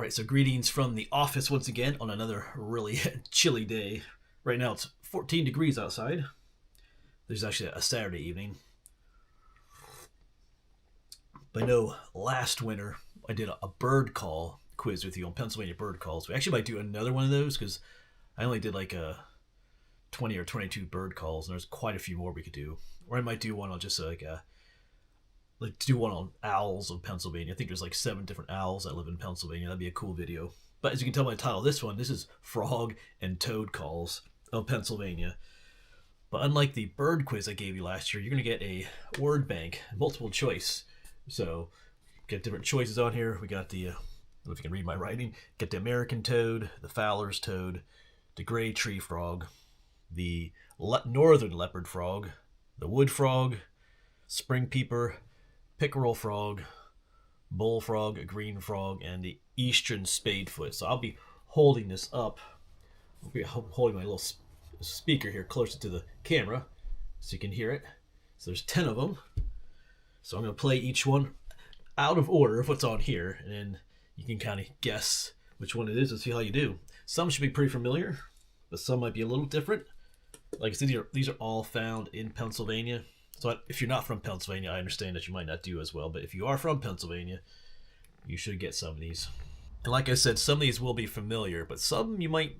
Alright, so greetings from the office once again on another really chilly day. Right now it's 14 degrees outside. There's actually a Saturday evening. But I know last winter I did a bird call quiz with you on Pennsylvania bird calls. We actually might do another one of those because I only did like a 20 or 22 bird calls and there's quite a few more we could do. Or I might do one on just like do one on owls of Pennsylvania. I think there's like 7 different owls that live in Pennsylvania. That'd be a cool video. But as you can tell by the title of this one, this is frog and toad calls of Pennsylvania. But unlike the bird quiz I gave you last year, you're going to get a word bank, multiple choice. So get different choices on here. We got the, I don't know if you can read my writing, get the American toad, the Fowler's toad, the gray tree frog, the northern leopard frog, the wood frog, spring peeper, pickerel frog, bullfrog, a green frog, and the eastern spadefoot. So I'll be holding this up. I'll be holding my little speaker here closer to the camera so you can hear it. So there's 10 of them. So I'm going to play each one out of order of what's on here, and then you can kind of guess which one it is and see how you do. Some should be pretty familiar, but some might be a little different. Like I said, these are all found in Pennsylvania. So if you're not from Pennsylvania, I understand that you might not do as well. But if you are from Pennsylvania, you should get some of these. And like I said, some of these will be familiar, but some you might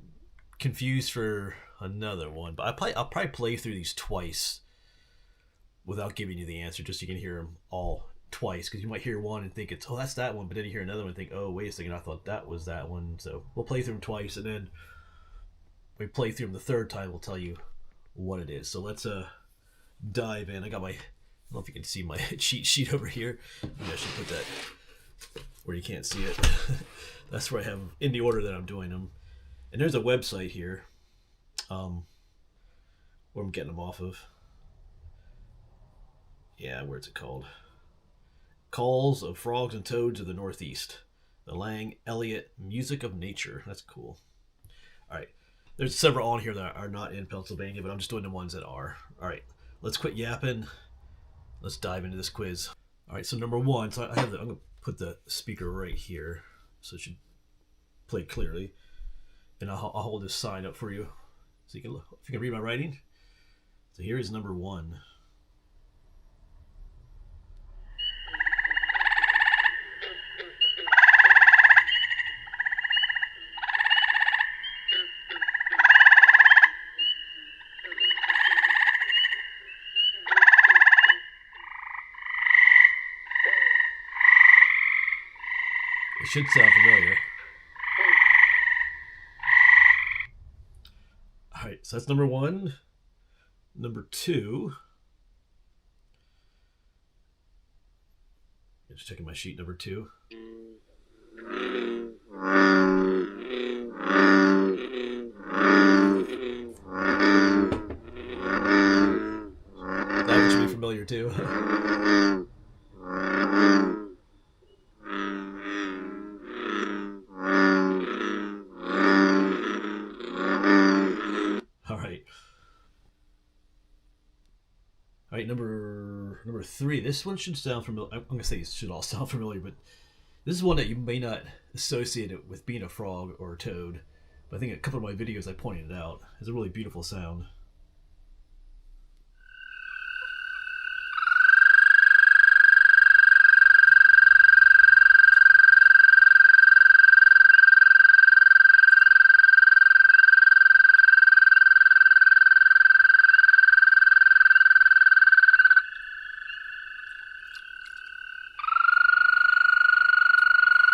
confuse for another one. But I'll probably play through these twice without giving you the answer, just so you can hear them all twice. Because you might hear one and think it's, oh, that's that one. But then you hear another one and think, oh, wait a second, I thought that was that one. So we'll play through them twice. And then we play through them the third time, we'll tell you what it is. So let's dive in. I don't know if you can see my cheat sheet over here. Maybe I should put that where you can't see it. That's where I have in the order that I'm doing them. And there's a website here where I'm getting them off of. Yeah, where's it called? Calls of Frogs and Toads of the Northeast. The Lang Elliott Music of Nature. That's cool. All right. There's several on here that are not in Pennsylvania, but I'm just doing the ones that are. All right. Let's quit yapping. Let's dive into this quiz. All right, so number one. So I'm going to put the speaker right here so it should play clearly. And I'll hold this sign up for you so you can look, if you can read my writing. So here is number one. It should sound familiar. Alright, so that's number one. Number two. Just checking my sheet, number two. That one should be familiar too. All right, number three. This one should sound familiar. I'm going to say it should all sound familiar, but this is one that you may not associate it with being a frog or a toad. But I think a couple of my videos I pointed it out. It's a really beautiful sound.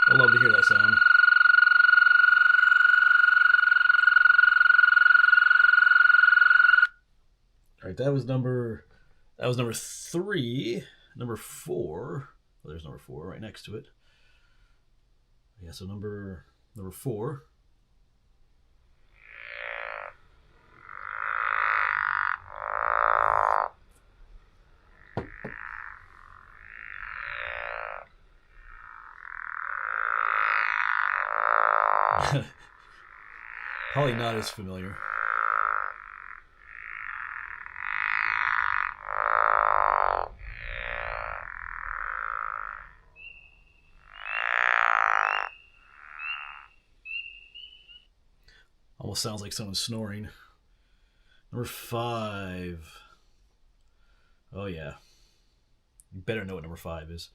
I love to hear that sound. All right, that was number three. Number four. Well, there's number four right next to it. Yeah, so number four. Probably not as familiar. almost sounds like someone snoring. Number 5. Oh yeah. You better know what number 5 is.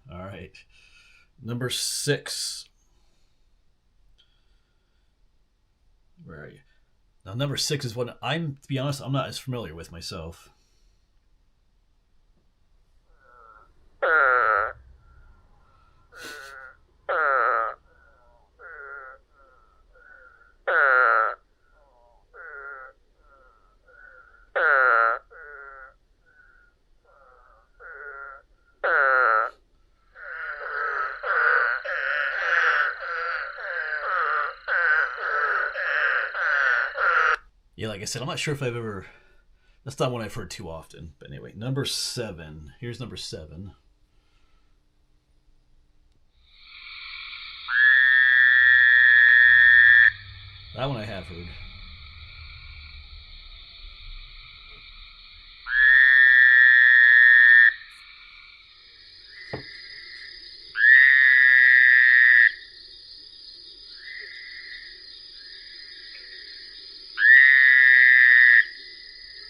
All right. Number 6. Where are you? Now, number 6 is one to be honest, I'm not as familiar with myself. Yeah, like I said, I'm not sure if I've ever... That's not one I've heard too often. But anyway, number 7. Here's number 7. That one I have heard.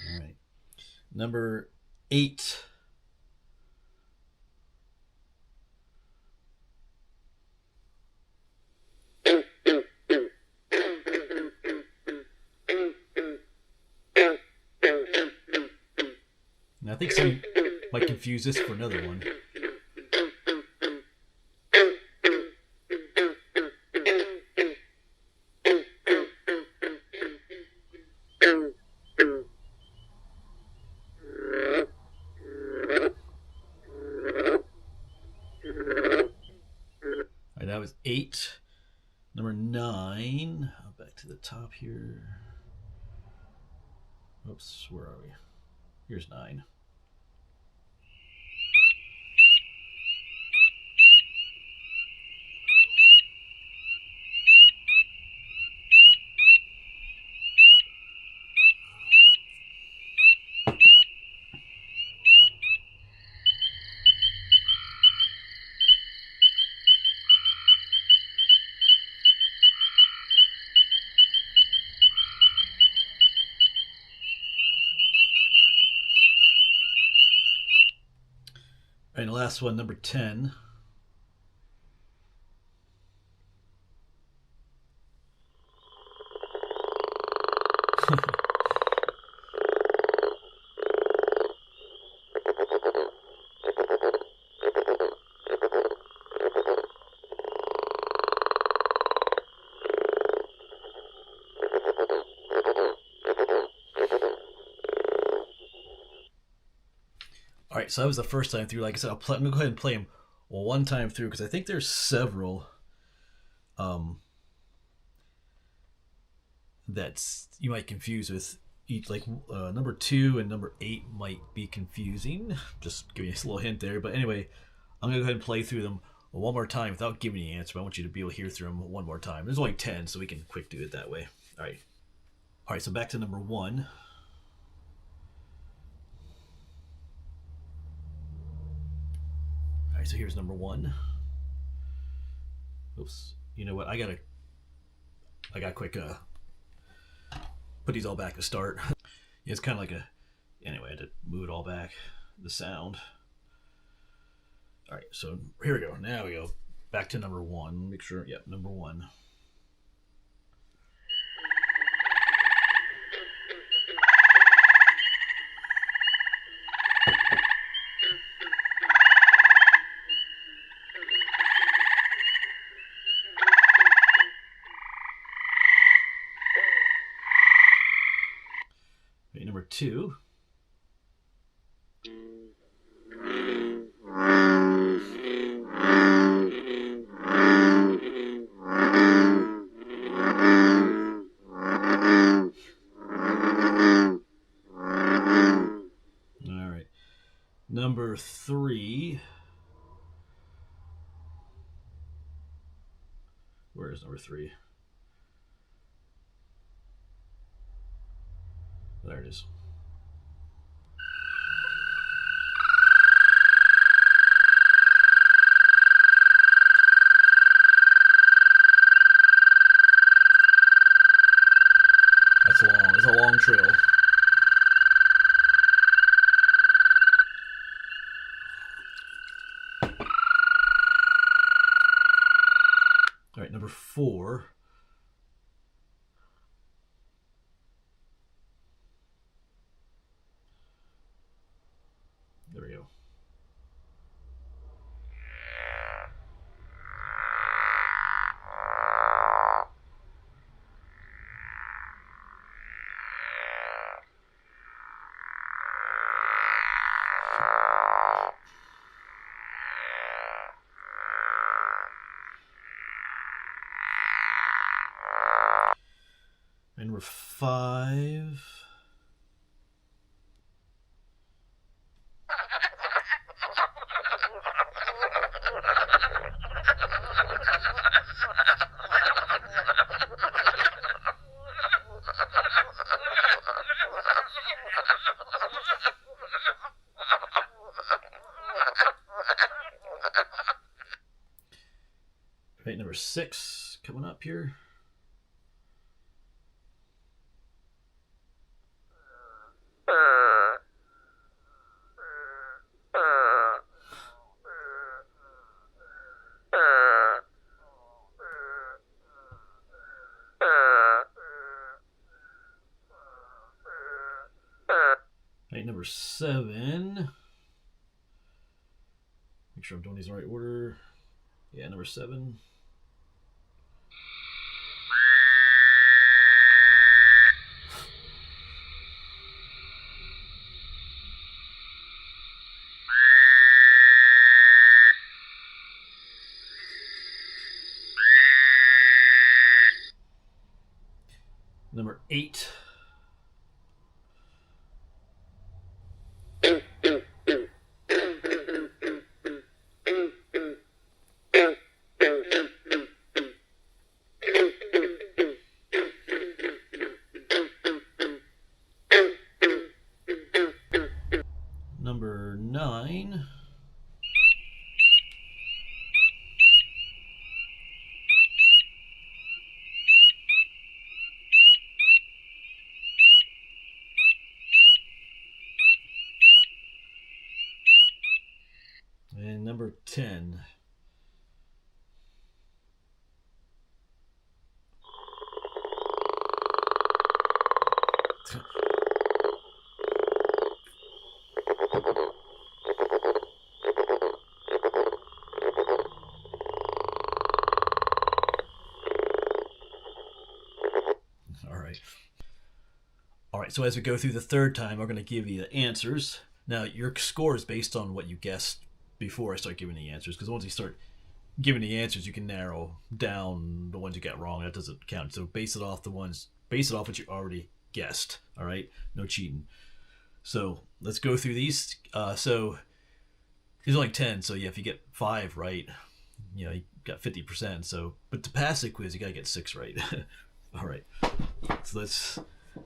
All right. Number 8. Now, I think some might confuse this for another one. All right, that was 8. Number 9. Back to the top here. Oops, where are we? Here's 9. And the last one, number 10. All right, so that was the first time through. Like I said, I'm going to go ahead and play them one time through because I think there's several that's you might confuse with each. Like number 2 and number 8 might be confusing. Just giving you a little hint there. But anyway, I'm going to go ahead and play through them one more time without giving you an answer. But I want you to be able to hear through them one more time. There's only 10, so we can quick do it that way. All right. All right, so back to number 1. All right, so here's number 1. Oops. You know what? I got quick put these all back to start. Yeah, it's kind of like anyway, I had to move it all back, the sound. All right, so here we go. Now we go back to number 1. Make sure, yep, number 1. Okay, number 2. Number 3. Where is number 3? There it is. That's long. It's a long trail. All right, number 4. There we go. And number 5. Right, number 6 coming up here. Right, number 7. Make sure I'm doing these in the right order. Yeah, number 7. Number 8. Number 9. And number 10. All right, so as we go through the third time, we're going to give you the answers. Now, your score is based on what you guessed before I start giving the answers, because once you start giving the answers, you can narrow down the ones you got wrong. That doesn't count. So base it off what you already guessed. All right, no cheating. So let's go through these. So these are like 10. So yeah, if you get 5 right, you got 50%. So, but to pass the quiz, you got to get 6 right. All right. So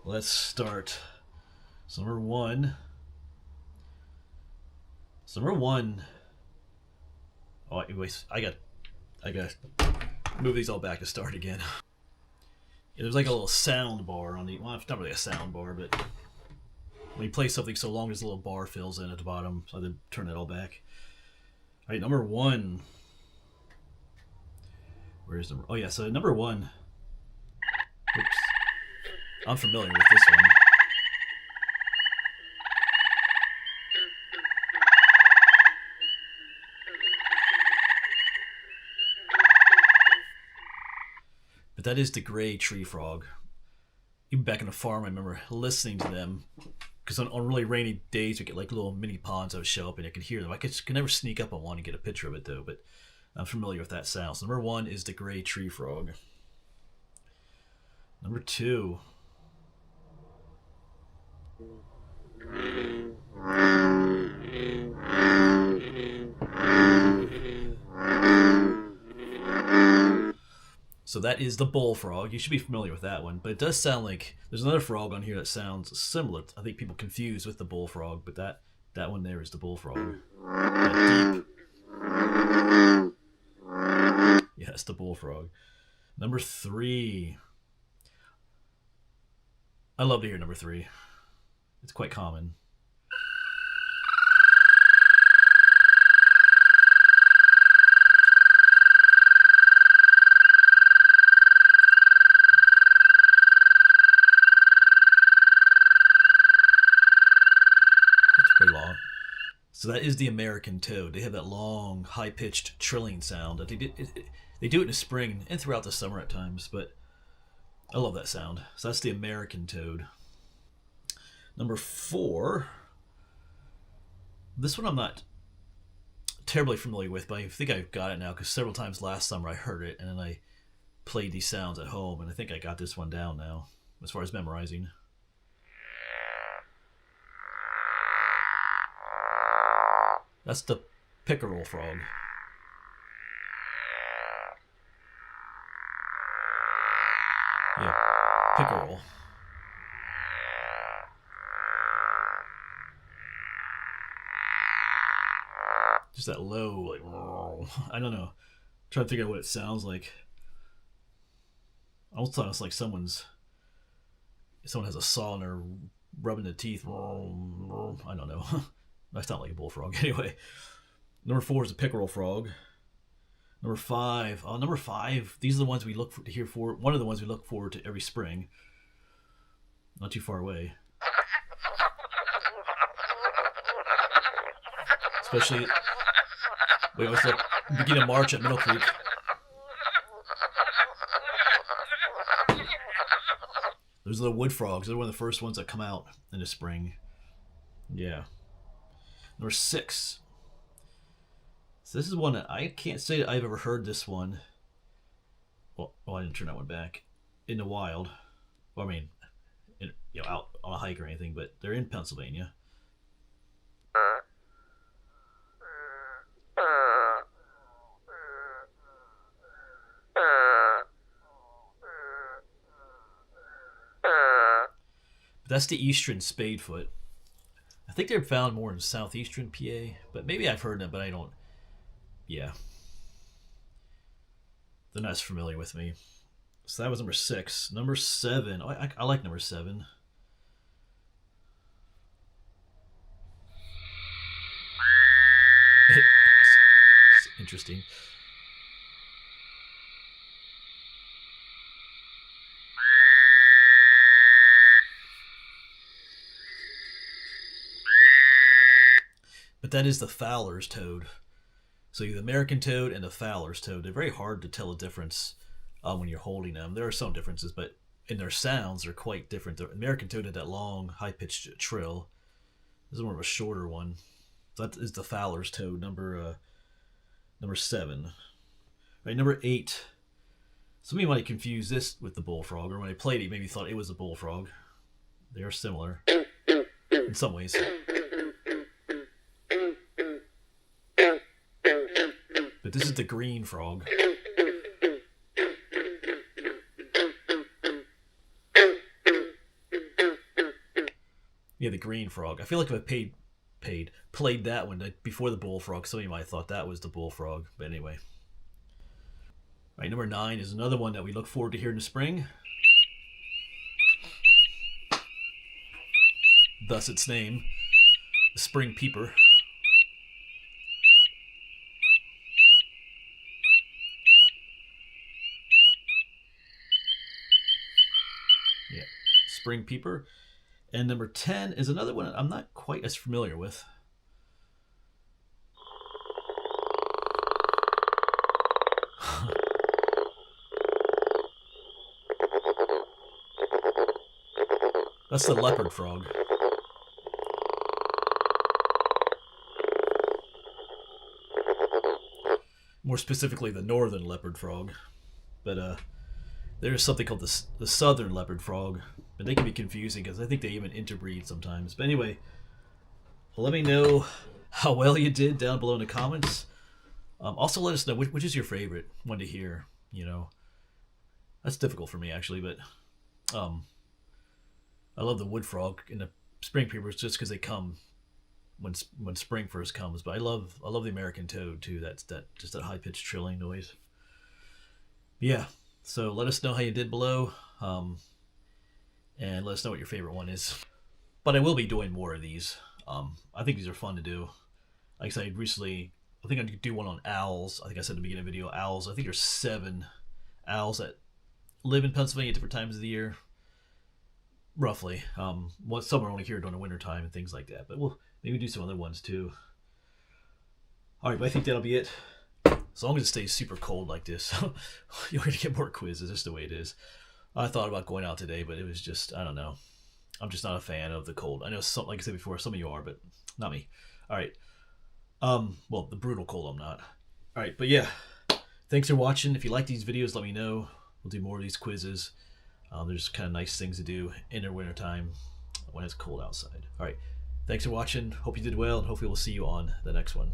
let's start. So number 1. Oh, anyways, I got to move these all back to start again. Yeah, there's like a little sound bar on the. Well, it's not really a sound bar, but when you play something so long, there's a little bar fills in at the bottom. So I had to turn it all back. All right, number 1. Where's number? Oh yeah, so number 1. Oops. I'm familiar with this one. But that is the gray tree frog. Even back in the farm, I remember listening to them. Because on really rainy days, we get like little mini ponds that would show up and I could hear them. I could never sneak up on one and get a picture of it though, but I'm familiar with that sound. So number 1 is the gray tree frog. Number 2. So that is the bullfrog. You should be familiar with that one, but it does sound like there's another frog on here that sounds similar. I think people confuse with the bullfrog, but that one there is the bullfrog. That deep. Yeah, it's the bullfrog. Number 3. I love to hear number 3. It's quite common. It's pretty long. So that is the American toad. They have that long, high-pitched trilling sound. They do it in the spring and throughout the summer at times, but I love that sound. So that's the American toad. Number 4. This one I'm not terribly familiar with, but I think I've got it now because several times last summer I heard it and then I played these sounds at home, and I think I got this one down now as far as memorizing. That's the pickerel frog. Yeah, pickerel. Just that low, like, I don't know. I'm trying to figure out what it sounds like. Almost sounds like someone has a saw and they're rubbing the teeth. I don't know. That's not like a bullfrog. Anyway, number 4 is the pickerel frog. Number 5. Number 5. These are the ones we look for to hear for. One of the ones we look forward to every spring. Not too far away. Especially, we always look beginning of March at Middle Creek. Those are the wood frogs. They're one of the first ones that come out in the spring. Yeah. Number 6. So this is one that I can't say that I've ever heard this one. Well, I didn't turn that one back. In the wild. Well, I mean, out on a hike or anything, but they're in Pennsylvania. That's the eastern spadefoot. I think they're found more in southeastern PA, but maybe I've heard them, but I don't. Yeah. They're not as familiar with me. So that was number 6. Number 7. I like number 7. It's interesting. But that is the Fowler's toad. So you have the American toad and the Fowler's toad. They're very hard to tell a difference when you're holding them. There are some differences, but in their sounds, they're quite different. The American toad had that long, high-pitched trill. This is more of a shorter one. So that is the Fowler's toad, number 7. Right, number 8. Some of you might confuse this with the bullfrog, or when I played it, maybe thought it was a bullfrog. They are similar in some ways. But this is the green frog. Yeah, the green frog. I feel like if I played that one before the bullfrog, some of you might have thought that was the bullfrog. But anyway. All right, number 9 is another one that we look forward to hearing in the spring. Thus its name, the spring peeper. Yeah, spring peeper. And number 10 is another one I'm not quite as familiar with. That's the leopard frog. More specifically, the northern leopard frog. But there's something called the southern leopard frog. But they can be confusing because I think they even interbreed sometimes. But anyway, let me know how well you did down below in the comments. Also, let us know which is your favorite one to hear. You know, That's difficult for me actually, but I love the wood frog and the spring peepers just because they come when spring first comes. But I love the American toad too. That's just that high pitched trilling noise. Yeah. So let us know how you did below, and let us know what your favorite one is. But I will be doing more of these. I think these are fun to do. Like I said recently, I think I could do one on owls. I think I said in the beginning of the video, owls. I think there's 7 owls that live in Pennsylvania at different times of the year, roughly. Some are only here during the winter time and things like that. But we'll maybe do some other ones too. All right, but I think that'll be it. As long as it stays super cold like this, you're going to get more quizzes. That's the way it is. I thought about going out today, but it was just, I don't know. I'm just not a fan of the cold. I know, like I said before, some of you are, but not me. All right. Well, the brutal cold I'm not. All right, but yeah. Thanks for watching. If you like these videos, let me know. We'll do more of these quizzes. There's kind of nice things to do in the winter time when it's cold outside. All right. Thanks for watching. Hope you did well, and hopefully we'll see you on the next one.